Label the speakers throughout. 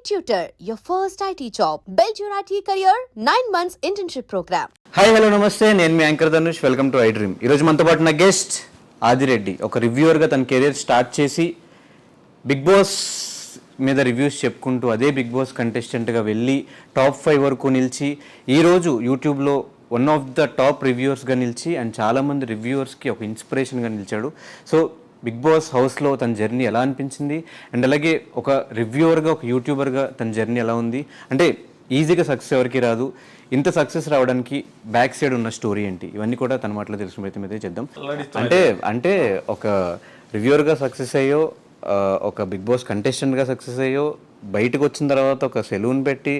Speaker 1: Tutor, your first IT job. Build your IT career, 9 months internship program.
Speaker 2: Hi hello నమస్తే, నేను మీ anchor Dhanush. Welcome to I Dream. ఈరోజు మనతో పాటు నా గెస్ట్ ఆదిరెడ్డి. ఒక రివ్యూవర్గా తన కెరీర్ స్టార్ట్ చేసి బిగ్ బాస్ మీద రివ్యూస్ చెప్పుకుంటూ అదే బిగ్ బాస్ కంటెస్టెంట్గా వెళ్ళి టాప్ 5 వరకు నిలిచి ఈరోజు యూట్యూబ్లో వన్ ఆఫ్ ద టాప్ రివ్యూవర్స్గా నిలిచి అండ్ చాలామంది రివ్యూవర్స్కి ఒక ఇన్స్పిరేషన్గా నిలిచాడు. సో బిగ్ బాస్ హౌస్లో తన జర్నీ ఎలా అనిపించింది అండ్ అలాగే ఒక రివ్యూవర్గా ఒక యూట్యూబర్గా తన జర్నీ ఎలా ఉంది, అంటే ఈజీగా సక్సెస్ ఎవరికి రాదు, ఇంత సక్సెస్ రావడానికి బ్యాక్ సైడ్ ఉన్న స్టోరీ ఏంటి, ఇవన్నీ కూడా తన మాటలో తెలిసిన ప్రయత్నం అయితే చేద్దాం. అంటే ఒక రివ్యూవర్గా సక్సెస్ అయ్యో, ఒక బిగ్ బాస్ కంటెస్టెంట్గా సక్సెస్ అయ్యో, బయటకు వచ్చిన తర్వాత ఒక సెలూన్ పెట్టి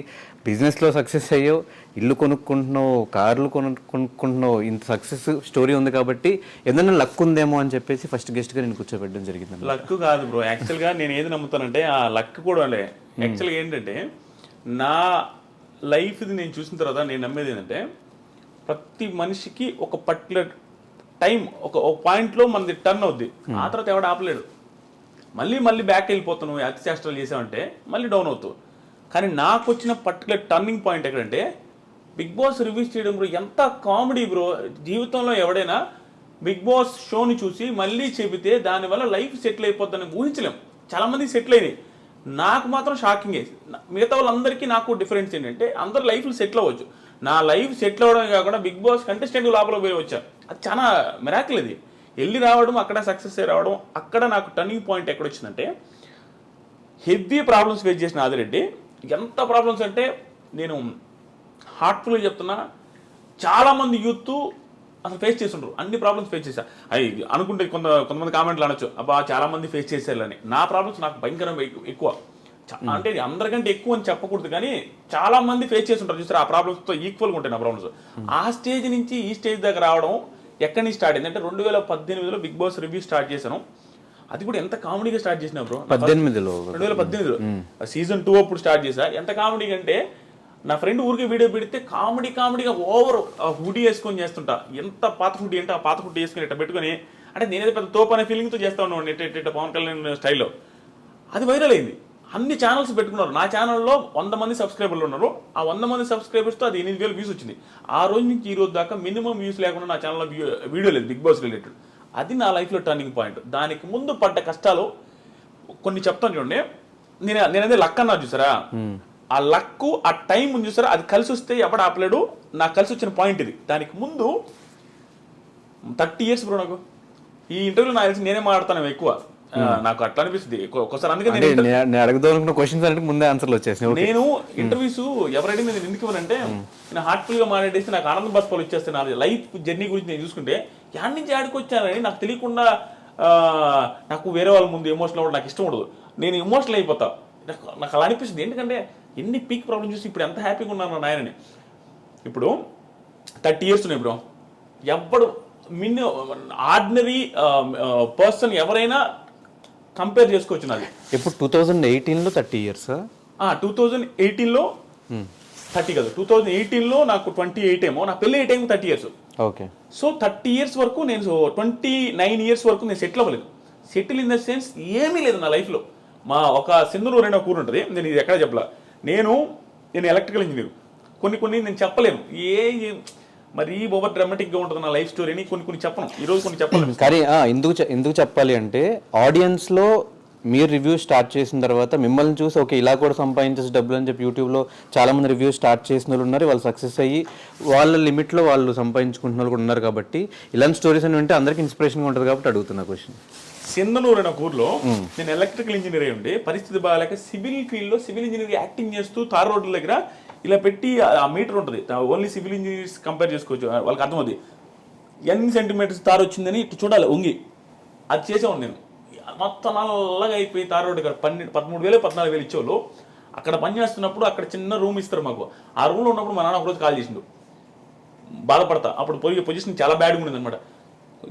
Speaker 2: బిజినెస్లో సక్సెస్ అయ్యో, ఇల్లు కొనుక్కుంటున్నావు, కార్లు కొనుక్కుంటున్నావు, ఇంత సక్సెస్ స్టోరీ ఉంది కాబట్టి ఏదైనా లక్ ఉందేమో అని చెప్పేసి ఫస్ట్ గెస్ట్గా నేను కూర్చోబెట్టడం జరిగింది.
Speaker 3: లక్ కాదు బ్రో, యాక్చువల్గా నేను ఏది నమ్ముతానంటే ఆ లక్ కూడా యాక్చువల్గా ఏంటంటే నా లైఫ్ది నేను చూసిన తర్వాత నేను నమ్మేది ఏంటంటే ప్రతి మనిషికి ఒక పర్టికులర్ టైం ఒక పాయింట్లో మనది టర్న్ అవుద్ది, ఆ తర్వాత ఎవడు ఆపలేడు. మళ్ళీ బ్యాక్ వెళ్ళిపోతావు, అతి చేష్టలు చేసావంటే మళ్ళీ డౌన్ అవుతావు. కానీ నాకు వచ్చిన పర్టికులర్ టర్నింగ్ పాయింట్ ఎక్కడంటే బిగ్ బాస్ రివ్యూస్ చేయడం బ్రో. ఎంత కామెడీ బ్రో. జీవితంలో ఎవడైనా బిగ్ బాస్ షోని చూసి మళ్ళీ చెబితే దానివల్ల లైఫ్ సెటిల్ అయిపోద్దని ఊహించలేం. చాలామంది సెటిల్ అయినాయి, నాకు మాత్రం షాకింగ్. మిగతా వాళ్ళందరికీ నాకు డిఫరెన్స్ ఏంటంటే అందరు లైఫ్లో సెటిల్ అవ్వచ్చు, నా లైఫ్ సెటిల్ అవ్వడమే కాకుండా బిగ్ బాస్ కంటెస్టెంట్ లోపల పోయి వచ్చా. అది చాలా మిరాకిల్. అది వెళ్ళి రావడం, అక్కడ సక్సెస్ అయ్యి రావడం. అక్కడ నాకు టర్నింగ్ పాయింట్ ఎక్కడ వచ్చిందంటే హెవీ ప్రాబ్లమ్స్ ఫేస్ చేసిన ఆదిరెడ్డి. ఎంత ప్రాబ్లమ్స్ అంటే నేను హార్ట్ఫుల్గా చెప్తున్నా, చాలామంది యూత్ అసలు ఫేస్ చేస్తుండ్రు, అన్ని ప్రాబ్లమ్స్ ఫేస్ చేశా. అవి అనుకుంటే కొంతమంది కామెంట్లు అనొచ్చు, అబ్బా చాలామంది ఫేస్ చేసేయాలని. నా ప్రాబ్లమ్స్ నాకు భయంకరంగా ఎక్కువ, అంటే అందరికంటే ఎక్కువ అని చెప్పకూడదు కానీ చాలా మంది ఫేస్ చేస్తుంటారు చూసారు. ఆ ప్రాబ్లమ్స్తో ఈక్వల్గా ఉంటాయి నా ప్రాబ్లమ్స్. ఆ స్టేజ్ నుంచి ఈ స్టేజ్ దగ్గర రావడం ఎక్కడి నుంచి స్టార్ట్ అయింది అంటే 2018లో బిగ్ బాస్ రివ్యూ స్టార్ట్ చేశాను. అది కూడా ఎంత కామెడీగా స్టార్ట్ చేసినా బ్రో. 2018లో సీజన్ 2 అప్పుడు స్టార్ట్ చేశా. ఎంత కామెడీగా అంటే నా ఫ్రెండ్ ఊరికి వీడియో పెడితే కామెడీగా ఓవర్ హుడీ వేసుకొని చేస్తుంటా. ఎంత పాత హుడీ అంటే ఆ పాత హుడీ వేసుకొని ఇట్లా పెట్టుకొని, అంటే నేనేదో పెద్ద తోపు అనే ఫీలింగ్తో చేస్తా ఉన్నాను ఇట్ట పవన్ కళ్యాణ్ స్టైల్లో. అది వైరల్ అయింది, అన్ని ఛానల్స్ పెట్టుకున్నారు. నా ఛానల్లో 100 మంది సబ్స్క్రైబర్లు ఉన్నారు. ఆ 100 మంది సబ్స్క్రైబర్స్తో అది 8,000 వ్యూస్ వచ్చింది. ఆ రోజు నుంచి ఈ రోజు దాకా మినిమం వ్యూస్ లేకుండా నా ఛానల్లో వీడియో లేదు బిగ్ బాస్ రిలేటెడ్. అది నా లైఫ్లో టర్నింగ్ పాయింట్. దానికి ముందు పడ్డ కష్టాలు కొన్ని చెప్తాను చూడండి. నేనదే లక్ అన్నా చూసారా, ఆ లక్ ఆ టైం ఉంది చూసారా, అది కలిసి వస్తే ఎవడు ఆపలేడు. నాకు కలిసి వచ్చిన పాయింట్ ఇది. దానికి ముందు 30 years బ్రో. నాకు ఈ ఇంటర్వ్యూలో నాకు తెలిసి నేనే మాట్లాడతాను ఎక్కువ, నాకు అట్లా అనిపిస్తుంది ఒకసారి. అందుకే
Speaker 2: నేను అడగదనుకున్న క్వశ్చన్స్ అంటే ముందే ఆన్సర్లు వచ్చేసి
Speaker 3: నేను ఇంటర్వ్యూస్ ఎవరైనా నేను ఎందుకు ఇవ్వనంటే నేను హార్ట్ఫుల్ గా మాట్లాడేసి నాకు ఆనంద బాష్పాలు వచ్చేస్తే నా లైఫ్ జర్నీ గురించి నేను చూసుకుంటే యాడ్ నుంచి యాడికి వచ్చానని నాకు తెలియకుండా నాకు వేరే వాళ్ళ ముందు ఎమోషనల్ అవ్వడం నాకు ఇష్టం ఉండదు. నేను ఎమోషనల్ అయిపోతా. నాకు అలా అనిపిస్తుంది. ఎందుకంటే ఎన్ని పీక్ ప్రాబ్లమ్ చూసి ఇప్పుడు ఎంత హ్యాపీగా ఉన్నాను నాయనని. ఇప్పుడు 30 years ఉన్నాయి బ్రో. ఎవ్వడు ఆర్డినరీ పర్సన్ ఎవరైనా కంపేర్ చేసుకోవచ్చు. నాది
Speaker 2: ఇప్పుడు 2018లో 30 years.
Speaker 3: 2018లో 30 కాదు, 2018లో నాకు 28 ఏమో. నా పెళ్ళి 8 ఏమో 30 years.
Speaker 2: ఓకే.
Speaker 3: సో 30 years వరకు నేను 29 years వరకు నేను సెటిల్ అవ్వలేదు. సెటిల్ ఇన్ ద సెన్స్ ఏమీ లేదు నా లైఫ్లో. మా ఒక సింధనూరు అనే ఊరు ఉంటుంది, నేను ఇది ఎక్కడ చెప్పలా. నేను ఎలక్ట్రికల్ ఇంజనీర్. కొన్ని నేను చెప్పలేను, మరి ఓవర్ డ్రామాటిక్గా ఉంటుంది నా లైఫ్ స్టోరీని. కొన్ని చెప్పను, ఈరోజు కొన్ని చెప్పలేను.
Speaker 2: కానీ ఎందుకు చెప్పాలి అంటే ఆడియన్స్లో మీరు రివ్యూ స్టార్ట్ చేసిన తర్వాత మిమ్మల్ని చూసి ఓకే ఇలా కూడా సంపాదించేసి డబ్బులు అని చెప్పి యూట్యూబ్లో చాలామంది రివ్యూ స్టార్ట్ చేసిన వాళ్ళు ఉన్నారు. వాళ్ళు సక్సెస్ అయ్యి వాళ్ళ లిమిట్లో వాళ్ళు సంపాదించుకుంటున్న వాళ్ళు కూడా ఉన్నారు. కాబట్టి ఇలాంటి స్టోరీస్ అని వింటే అందరికీ ఇన్స్పిరేషన్గా ఉంటుంది కాబట్టి అడుగుతున్నా క్వశ్చన్.
Speaker 3: సింధనూరు అనే ఊర్లో నేను ఎలక్ట్రికల్ ఇంజనీర్ అయి ఉండి పరిస్థితి బాగాలేక సివిల్ ఫీల్డ్లో సివిల్ ఇంజనీర్ యాక్టింగ్ చేస్తూ తార్ రోడ్ల దగ్గర ఇలా పెట్టి ఆ మీటర్ ఉంటుంది, ఓన్లీ సివిల్ ఇంజనీర్స్ కంపేర్ చేసుకోవచ్చు, వాళ్ళకి అర్థమవుతుంది ఎన్ని సెంటీమీటర్స్ తారు వచ్చిందని ఇటు చూడాలి వంగి. అది చేసేవాడు నేను. మొత్తం నల్లగా అయిపోయి తార్ రోడ్డు దగ్గర 13,000 14,000 ఇచ్చేవాళ్ళు. అక్కడ పని చేస్తున్నప్పుడు అక్కడ చిన్న రూమ్ ఇస్తారు మాకు. ఆ రూమ్లో ఉన్నప్పుడు మా నాన్న ఒకరోజు కాల్ చేసిండు, బాధపడతా. అప్పుడు పొజిషన్ చాలా బ్యాడ్గా ఉండేది అనమాట.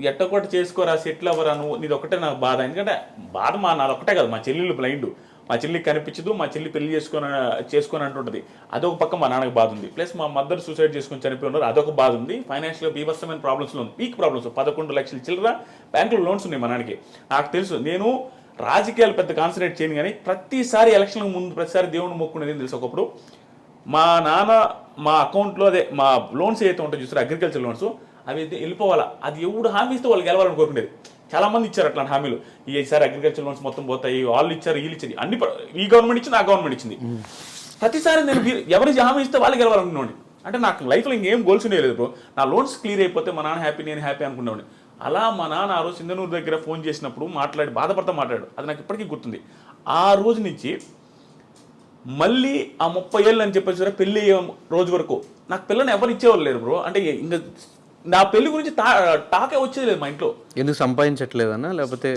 Speaker 3: ఎట్టొకటి చేసుకోరా, సెటిల్ అవ్వరా, నువ్వు నీది ఒకటే నాకు బాధ. ఎందుకంటే బాధ నాది ఒకటే కాదు, మా చెల్లెళ్ళు బ్లైండ్, మా చెల్లికి కనిపించదు, మా చెల్లి పెళ్లి చేసుకొని అంటుంటుంది, అదొక పక్క మా నాన్నకి బాధ ఉంది. ప్లస్ మా మదర్ సూసైడ్ చేసుకొని చనిపోయి ఉన్నారు, అదొక బాధ ఉంది. ఫైనాన్షియల్గా బీభత్సమైన ప్రాబ్లమ్స్లో ఉంది, పీక్ ప్రాబ్లమ్స్. 11 లక్షల చిల్లర బ్యాంకులో లోన్స్ ఉన్నాయి మా నాన్నకి. నాకు తెలుసు. నేను రాజకీయాలు పెద్ద కాన్సన్ట్రేట్ చేయను కానీ ప్రతిసారి ఎలక్షన్లకు ముందు ప్రతిసారి దేవుని మొక్కునేది ఏం తెలుసు. ఒకప్పుడు మా నాన్న మా అకౌంట్లో అదే మా లోన్స్ ఏదైతే ఉంటాయో చూసారు అగ్రికల్చర్ లోన్స్, అవి అయితే వెళ్ళిపోవాలా, అది ఎవడు హామీ ఇస్తే వాళ్ళు గెలవాలని కోరుకునేది. చాలా మంది ఇచ్చారు అట్లాంటి హామీలు. ఈసారి అగ్రికల్చర్ లోన్స్ మొత్తం పోతాయి, వాళ్ళు ఇచ్చారు వీళ్ళు ఇచ్చారు, అన్ని ఈ గవర్నమెంట్ ఇచ్చింది ఆ గవర్నమెంట్ ఇచ్చింది. ప్రతిసారి నేను ఎవరి హామీ ఇస్తే వాళ్ళు గెలవాలనుకున్నాను. అంటే నాకు లైఫ్లో ఇంకేం గోల్స్ ఉండేది బ్రో. నా లోన్స్ క్లియర్ అయిపోతే మా నాన్న హ్యాపీ నేను హ్యాపీ అనుకున్నాను. అలా మా నాన్న ఆ రోజు సింధనూరు దగ్గర ఫోన్ చేసినప్పుడు బాధపడతా మాట్లాడాడు. అది నాకు ఇప్పటికీ గుర్తుంది. ఆ రోజు నుంచి మళ్ళీ ఆ 30 ఏళ్ళు అని చెప్పేసి పెళ్ళి అయ్యే రోజు వరకు నాకు పిల్లని ఎవరు ఇచ్చేవాళ్ళు లేరు బ్రో. అంటే ఇంకా నా పెళ్లి గురించి టాకే వచ్చేది లేదు మా ఇంట్లో.
Speaker 2: ఎందుకు సంపాదించట్లేదన్నా లేకపోతే?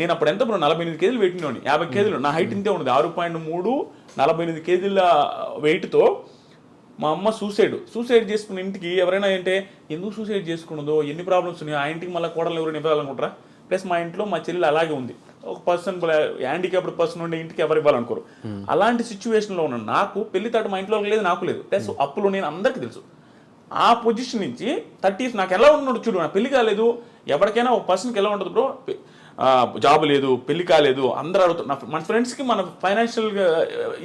Speaker 3: నేను అప్పుడు ఎంత బ్రో 48 కేజీలు పెట్టినోని, 50 కేజీలు నా హైట్ ఇంతే ఉండదు, 6.3 48 కేజీల వెయిట్తో మా అమ్మ సూసైడ్ చేసుకున్న ఇంటికి ఎవరైనా అంటే ఎందుకు సూసైడ్ చేసుకున్నదో, ఎన్ని ప్రాబ్లమ్స్ ఉన్నాయో, ఆ ఇంటికి మళ్ళీ కోడలు ఎవరైనా ఇవ్వాలనుకుంటారా? ప్లస్ మా ఇంట్లో మా చెల్లెలు అలాగే ఉంది, ఒక పర్సన్ హ్యాండిక్యాప్డ్ పర్సన్ ఉండే ఇంటికి ఎవరు ఇవ్వాలనుకోరు. అలాంటి సిచ్యువేషన్లో ఉన్న నాకు పెళ్లి తాట మా ఇంట్లో లేదు, నాకు లేదు. ప్లస్ అప్పులు నేను అందరికీ తెలుసు. ఆ పొజిషన్ నుంచి 30s నాకు ఎలా ఉన్నాడు చూడు. నా పెళ్లి కాలేదు, ఎవరికైనా ఒక పర్సన్కి ఎలా ఉంటుంది బ్రో, జాబ్ లేదు, పెళ్లి కాలేదు, అందరూ అడుగుతారు. మన ఫ్రెండ్స్కి మన ఫైనాన్షియల్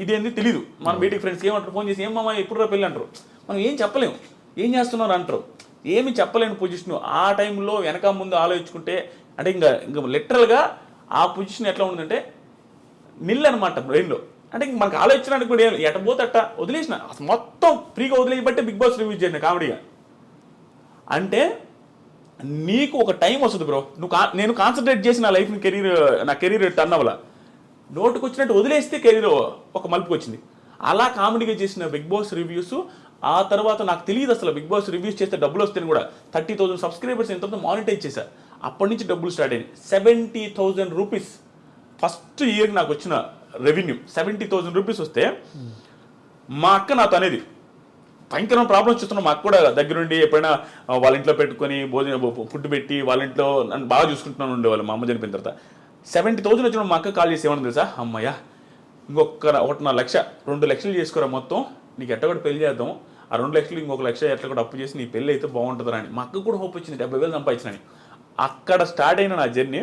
Speaker 3: ఇదేంది తెలియదు. మన బయటికి ఫ్రెండ్స్కి ఏమంటారు, ఫోన్ చేసి ఏం మామ ఎప్పుడు పెళ్ళి అంటారు. మనం ఏం చెప్పలేము, ఏం చేస్తున్నారు అంటారు, ఏమి చెప్పలేని పొజిషన్. ఆ టైంలో వెనక ముందు ఆలోచించుకుంటే అంటే ఇంకా లిటరల్గా ఆ పొజిషన్ ఎట్లా ఉందంటే నిల్ అనమాట బ్రెయిన్లో. అంటే ఇంక మనకు ఆలోచించడానికి కూడా ఎట పోతే అట్ట వదిలేసిన, అసలు మొత్తం ఫ్రీగా వదిలేయబట్టే బిగ్ బాస్ రివ్యూ చేసిన కామెడీగా. అంటే నీకు ఒక టైం వస్తుంది బ్రో, నేను కాన్సన్ట్రేట్ చేసి నా లైఫ్ని నా కెరీర్ టర్న్ అవ్వాల, నోటుకు వచ్చినట్టు వదిలేస్తే కెరీర్ ఒక మలుపుకి వచ్చింది. అలా కామెడీగా చేసిన బిగ్ బాస్ రివ్యూస్. ఆ తర్వాత నాకు తెలియదు అసలు బిగ్ బాస్ రివ్యూస్ చేస్తే డబ్బులు వస్తాయని కూడా. 30,000 సబ్స్క్రైబర్స్ ఎంతో మానిటైజ్ చేశా. అప్పటి నుంచి డబ్బులు స్టార్ట్ అయ్యింది. 70,000 రూపీస్ ఫస్ట్ ఇయర్ నాకు వచ్చిన రెవెన్యూ. 70,000 రూపీస్ వస్తే మా అక్క నాతో అనేది భయంకరమైన ప్రాబ్లమ్స్ చూస్తున్నాం. మా అక్క కూడా దగ్గరుండి ఎప్పుడైనా వాళ్ళ ఇంట్లో పెట్టుకొని ఫుడ్ పెట్టి వాళ్ళ ఇంట్లో నన్ను బాగా చూసుకుంటున్నాను ఉండేవాళ్ళు. మా అమ్మ చనిపోయిన తర్వాత 70,000 వచ్చిన మా అక్క కాల్ చేసి ఏమన్నా తెలుసా, అమ్మయ్య ఇంకొక 1.5 లక్ష 2 లక్షలు చేసుకోరా మొత్తం, నీకు ఎట్ట కూడా పెళ్లి చేద్దాం, ఆ 2 లక్షలు ఇంకొక 1 లక్ష ఎట్లా కూడా అప్పు చేసి నీ పెళ్ళి అయితే బాగుంటుందని అని. మా అక్క కూడా హోప్ వచ్చింది 70,000 సంపాదించినని. అక్కడ స్టార్ట్ అయిన నా జర్నీ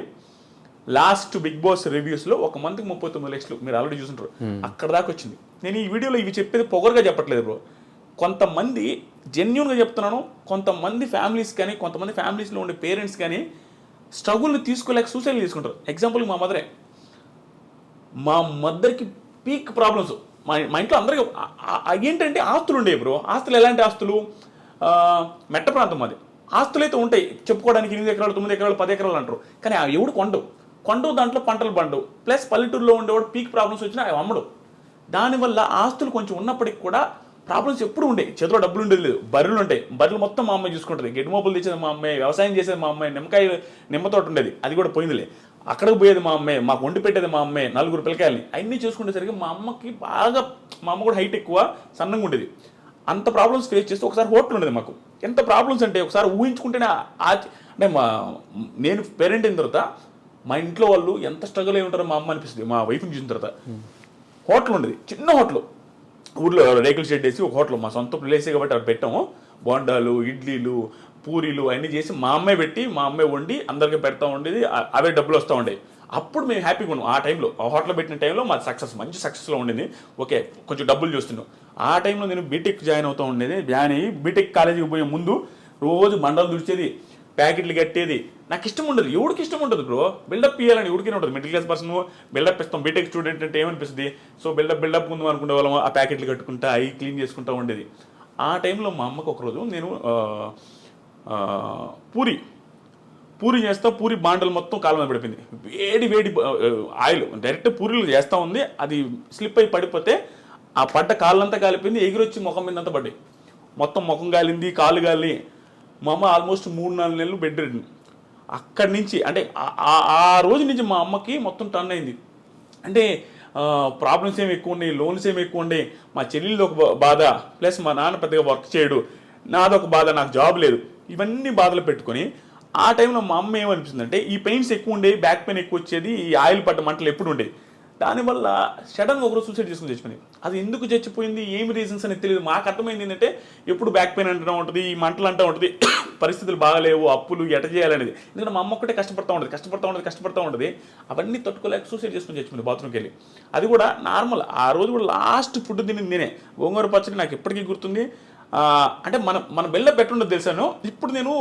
Speaker 3: లాస్ట్ బిగ్ బాస్ రివ్యూస్లో ఒక మంత్కి 39 లక్షలు మీరు ఆల్రెడీ చూసుంటారు. అక్కడ దాకా వచ్చింది. నేను ఈ వీడియోలో ఇవి చెప్పేది పొగరుగా చెప్పట్లేదు బ్రో. కొంతమంది జెన్యూన్గా చెప్తున్నాను, కొంతమంది ఫ్యామిలీస్ కానీ కొంతమంది ఫ్యామిలీస్లో ఉండే పేరెంట్స్ కానీ స్ట్రగుల్ని తీసుకోలేక సూసైడ్లు తీసుకుంటారు. ఎగ్జాంపుల్ మా మా మదర్కి పీక్ ప్రాబ్లమ్స్. మా ఇంట్లో అందరికీ ఏంటంటే ఆస్తులు ఉండేవి బ్రో. ఆస్తులు ఎలాంటి ఆస్తులు, మెట్ట ప్రాంతం మాది. ఆస్తులు అయితే ఉంటాయి చెప్పుకోవడానికి, 8 ఎకరాలు 9 ఎకరాలు 10 ఎకరాలు అంటారు, కానీ అవి ఎవడు కొండవు దాంట్లో పంటలు పండవు. ప్లస్ పల్లెటూరులో ఉండేవాడు పీక్ ప్రాబ్లమ్స్ వచ్చినా అవి అమ్మడు. దానివల్ల ఆస్తులు కొంచెం ఉన్నప్పటికి కూడా ప్రాబ్లమ్స్ ఎప్పుడు ఉండే. చేతిలో డబ్బులు ఉండేది లేదు. బర్రెలు ఉంటాయి, బర్రెలు మొత్తం మా అమ్మాయి చూసుకుంటుంది. గడ్డి మోపులు తెచ్చేది మా అమ్మాయి, వ్యవసాయం చేసేది మా అమ్మాయి, నిమ్మతోట ఉండేది అది కూడా పోయిందిలే. అక్కడికి పోయేది మా అమ్మాయి, మాకు వండి పెట్టేది మా అమ్మాయి, 4 పిల్లకాయలని. అన్నీ చూసుకునేసరికి మా అమ్మకి బాగా, మా అమ్మ కూడా హైట్ ఎక్కువ, సన్నంగా ఉండేది. అంత ప్రాబ్లమ్స్ ఫేస్ చేస్తే ఒకసారి హోటల్ ఉండేది మాకు. ఎంత ప్రాబ్లమ్స్ అంటే ఒకసారి ఊహించుకుంటేనే అంటే నేను పేరెంట్ అయిన తర్వాత మా ఇంట్లో వాళ్ళు ఎంత స్ట్రగుల్ అయి ఉంటారో మా అమ్మ అనిపిస్తుంది. మా వైఫ్ని చూసిన తర్వాత హోటల్ ఉండేది, చిన్న హోటల్, ఊర్లో రేకుల షెడ్ వేసి ఒక హోటల్, మా సొంత ప్లేసే కాబట్టి అక్కడ పెట్టాము. బోండాలు, ఇడ్లీలు, పూరీలు అవన్నీ చేసి మా అమ్మాయి పెట్టి మా అమ్మాయి వండి అందరికీ పెడతా ఉండేది. అవే డబ్బులు వస్తూ ఉండేవి. అప్పుడు మేము హ్యాపీగా ఉన్నాం. ఆ టైంలో ఆ హోటల్ పెట్టిన టైంలో మా మంచి సక్సెస్లో ఉండేది. ఓకే కొంచెం డబ్బులు చూస్తున్నాం. ఆ టైంలో నేను బీటెక్ జాయిన్ అవుతూ ఉండేది. జాయిన్ అయ్యి బీటెక్ కాలేజీకి పోయే ముందు రోజు బండలు దుడిచేది, ప్యాకెట్లు కట్టేది. నాకు ఇష్టం ఉండదు, ఎవరికి ఇష్టం ఉంటుంది బ్రో. బిల్డప్ ఇవ్వాలని ఎవరికైనా ఉంటుంది. మిడిల్ క్లాస్ పర్సన్ బిల్డప్ ఇస్తాం. బీటెక్ స్టూడెంట్ అంటే ఏమనిపిస్తుంది, సో బిల్డప్ ముందు అనుకునే వాళ్ళం. ఆ ప్యాకెట్లు కట్టుకుంటా అవి క్లీన్ చేసుకుంటూ ఉండేది. ఆ టైంలో మా అమ్మకు ఒకరోజు నేను పూరి చేస్తా, పూరి బాండలు మొత్తం కాలం మీద పడిపోయింది. వేడి ఆయిల్ డైరెక్ట్ పూరీలు చేస్తూ ఉంది, అది స్లిప్ అయి పడిపోతే ఆ పడ్డ కాళ్ళంతా కాలిపోయింది, ఎగిరొచ్చి ముఖం మీద అంతా పడ్డాయి. మొత్తం ముఖం కాలింది, కాళ్ళు కాలి. మా అమ్మ ఆల్మోస్ట్ 3-4 నెలలు బెడ్ రెడ్. అక్కడి నుంచి అంటే ఆ రోజు నుంచి మా అమ్మకి మొత్తం టర్న్ అయింది. అంటే ప్రాబ్లమ్స్ ఏమి ఎక్కువ ఉన్నాయి, లోన్స్ ఏమి ఎక్కువ ఉన్నాయి, మా చెల్లెలది ఒక బాధ, ప్లస్ మా నాన్న పెద్దగా వర్క్ చేయడు, నాదొక బాధ, నాకు జాబ్ లేదు, ఇవన్నీ బాధలు పెట్టుకొని ఆ టైంలో మా అమ్మ ఏమనిపిస్తుంది అంటే ఈ పెయిన్స్ ఎక్కువ ఉండేవి, బ్యాక్ పెయిన్ ఎక్కువ వచ్చేది, ఈ ఆయిల్ పడ్డ మంటలు ఎప్పుడు ఉండేవి. దానివల్ల సడన్గా ఒకరోజు సూసైడ్ చేసుకుని చచ్చిపోయింది. అది ఎందుకు చచ్చిపోయింది, ఏమి రీజన్స్ అనేది తెలియదు. మాకు అర్థమైంది ఏంటంటే ఎప్పుడు బ్యాక్ పెయిన్ అంటూ ఉంటుంది, ఈ మంటలు అంటూ ఉంటుంది, పరిస్థితులు బాగాలేవు, అప్పులు ఎట చేయాలనేది. ఎందుకంటే మా అమ్మ ఒక్కటే కష్టపడతా ఉంటుంది. అవన్నీ తట్టుకోలేక సూసైడ్ చేసుకుని చచ్చిపోయింది బాత్రూమ్కి వెళ్ళి. అది కూడా నార్మల్. ఆ రోజు కూడా లాస్ట్ ఫుడ్ తినింది నేనే. గోంగూర పచ్చడి నాకు ఎప్పటికీ గుర్తుంది. అంటే మన బెల్ల పెట్టుండదు తెలుసాను. ఇప్పుడు నేను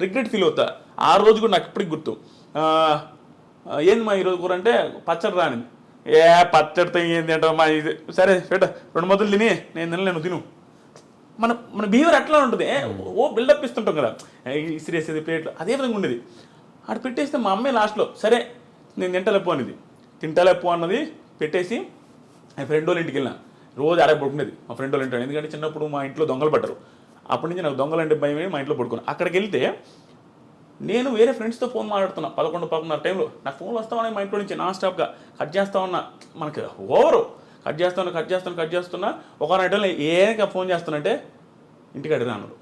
Speaker 3: రిగ్రెట్ ఫీల్ అవుతా. ఆ రోజు కూడా నాకు ఇప్పటికి గుర్తు. ఏంది మా ఈరోజు కూర అంటే పచ్చడి రాని. పచ్చడితో ఏంది అంటే మా ఇది సరే పెట్ట 2 ముద్దలు తిని నేను తినలేను తిను. మన బిహేవియర్ అట్లా ఉంటుంది. బిల్డప్ ఇస్తుంటాం కదా, ఇసిరేసేది ప్లేట్లు అదే విధంగా ఉండేది. అటు పెట్టేస్తే మా అమ్మాయి లాస్ట్లో సరే నేను తింటలేపు అన్నది పెట్టేసి మా ఫ్రెండ్ వాళ్ళ ఇంటికి వెళ్ళినా. రోజు ఆడే పడుకునేది మా ఫ్రెండ్ వాళ్ళ ఇంట్లో. ఎందుకంటే చిన్నప్పుడు మా ఇంట్లో దొంగలు పడ్డారు. అప్పటి నుంచి నాకు దొంగలు అంటే భయమే. మా ఇంట్లో పడుకున్నాను. అక్కడికి వెళ్తే నేను వేరే ఫ్రెండ్స్తో ఫోన్ మాట్లాడుతున్నా 11-11 టైంలో. నాకు ఫోన్లు వస్తా ఉన్నాయి మా ఇంట్లో నుంచి నాన్ స్టాప్గా. కట్ చేస్తా ఉన్నా, మనకి ఓవరు కట్ చేస్తున్నా. ఒక టైంలో ఏక ఫోన్ చేస్తానంటే ఇంటికి అడిగినా అన్నాడు.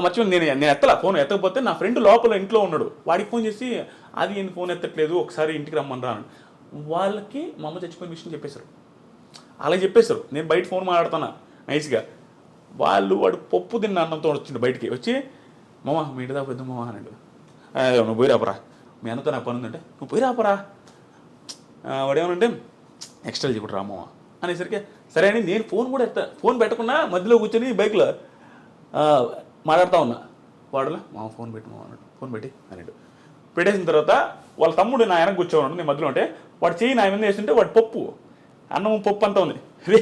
Speaker 3: మర్చిపోయింది నేను ఫోన్ ఎత్తకపోతే నా ఫ్రెండ్ లోపల ఇంట్లో ఉన్నాడు. వాడికి ఫోన్ చేసి అది ఏంది ఫోన్ ఎత్తట్లేదు, ఒకసారి ఇంటికి రమ్మని రాను. వాళ్ళకి మా అమ్మ చచ్చిపోయిన విషయం చెప్పేశారు. అలా చెప్పేశారు. నేను బయట ఫోన్ మాట్లాడుతున్నా నైస్గా. వాడు పప్పు తిన్న అన్నంతో వచ్చిండు బయటికి వచ్చి, మామ మీ ఇంటి దాకా పెద్దామా అన్నాడు. నువ్వు పోయి రాపరా, మీ అన్నతో నాకు పని ఉందంటే నువ్వు పోయి రాపరా. వాడేమనంటే ఎక్స్ట్రా చెప్పడు రామమ్మ అనేసరికి సరే అని నేను ఫోన్ కూడా ఫోన్ పెట్టకుండా మధ్యలో కూర్చొని బైక్లో మాట్లాడుతూ ఉన్నా. వాడులో మా ఫోన్ పెట్టి అన్నాడు. ఫోన్ పెట్టి అన్నాడు. పెట్టేసిన తర్వాత వాళ్ళ తమ్ముడు నా వెనక కూర్చోన్నాడు. నేను మధ్యలో ఉంటే వాడు చెయ్యి నా మీద వేస్తుంటే వాడు అన్నం పప్పు అంతా ఉంది. రే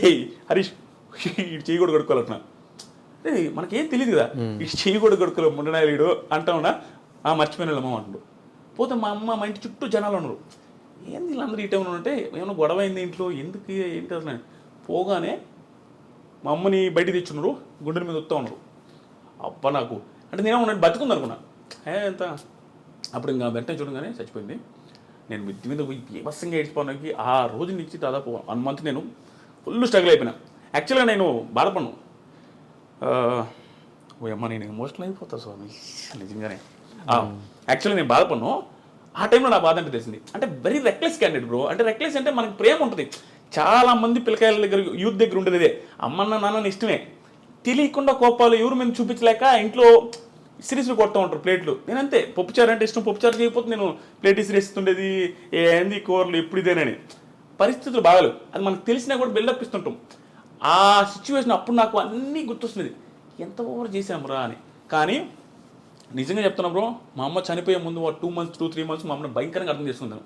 Speaker 3: హరీష్ చెయ్యి కూడా కడుక్కోవాలన్నా. రే మనకేం తెలియదు కదా, ఈ చెయ్యి కూడా కడుక్కోలే ముండనాయుడు అంటా ఉన్నా. మర్చిపోయిన అమ్మ అంటాడు. పోతే మా అమ్మ మా ఇంటి చుట్టూ జనాలు ఉన్నారు. ఏంది వీళ్ళందరూ ఈ టైంలో ఉంటే ఏమైనా గొడవ అయింది ఇంట్లో, ఎందుకు ఏంటి అసలు. పోగానే మా అమ్మని బయటికి తెచ్చున్నారు, గుండెల మీద వస్తూ ఉన్నారు. అబ్బా నాకు అంటే నేనే ఉన్నట్టు బతుకుంది అనుకున్నా. ఎంత అప్పుడు ఇంకా వెంటనే చూడగానే చచ్చిపోయింది. నేను మిద్ది మీద పోయి బీభత్సంగా ఏడ్చిపోవడానికి ఆ రోజు నుంచి దాదాపు 1 మంత్ నేను ఫుల్ స్ట్రగుల్ అయిపోయినా. యాక్చువల్గా నేను బాధపడ్ను. ఓ అమ్మ నేను ఎమోషనల్ అయిపోతా స్వామి నిజంగానే. యాక్చువల్గా నేను బాధపడ్ను. ఆ టైంలో నా బాధ అంటే తెలిసింది. అంటే వెరీ రెక్లెస్ క్యాండిడేట్ బ్రో. అంటే రెక్లెస్ అంటే మనకి ప్రేమ ఉంటుంది. చాలామంది పిల్లకాయల దగ్గర యూత్ దగ్గర ఉండేది ఇదే. అమ్మన్న నాన్న ఇష్టమే, తెలియకుండా కోపాలు ఎవరు మీద చూపించలేక ఇంట్లో సిరీస్లు కొడుతూ ఉంటారు ప్లేట్లు. నేనంతే, పప్పుచారు అంటే ఇష్టం, పప్పుచారు చేయకపోతే నేను ప్లేట్ ఇసిరేస్తుండేది. ఏంది కూరలు ఎప్పుడు ఇదేనని. పరిస్థితులు బాగాలేవు, అది మనకు తెలిసినా కూడా బిల్డప్ ఇస్తుంటాం. ఆ సిచ్యువేషన్ అప్పుడు నాకు అన్నీ గుర్తొస్తుంది, ఎంత ఓవర్ చేసాము అని. కానీ నిజంగా చెప్తున్నా బ్రో, మా అమ్మ చనిపోయే ముందు 2 months 2-3 months మా అమ్మని భయంకరంగా అర్థం చేసుకుంటాను.